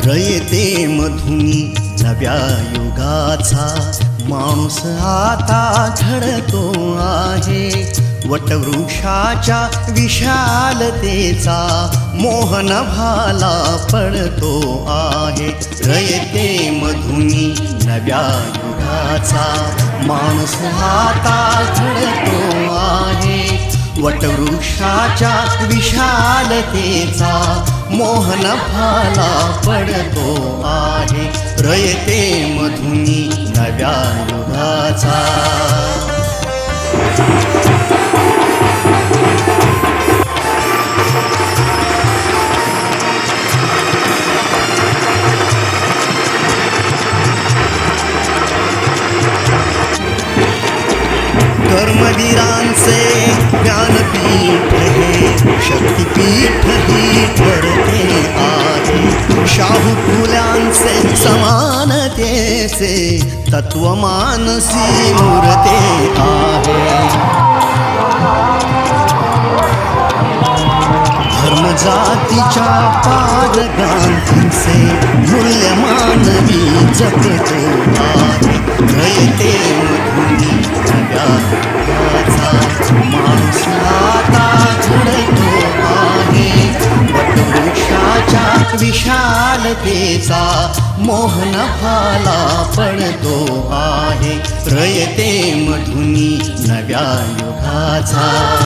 रयते मधुनी नव्या युगाचा माणूस आता घडतो आहे। वटवृक्षाच्या विशालतेचा मोहन भाला पडतो आहे। रयते मधुनी नव्या युगाचा माणूस आता घडतो आहे। वटवृक्षाच्या विशालतेचा मोहन भाला पडतो आहे। रयते मधुनी नव्या युगाचा। कर्मवीरांचे ज्ञानपीठ हे शक्तिपीठ ही ठरते आहे। शाहू फुल्यांचे समानतेचे तत्व मानसी मूर्ते आहे। धर्म जातीच्या पादगांचे मूल्य मानवी जपतो आहे। रयते मधुनी नव्या युगाचा माणूस आता घडतो आहे। वटवृक्षाच्या विशालतेचा मोहन भाला पडतो आहे। रयते मधुनी नव्या युगाचा।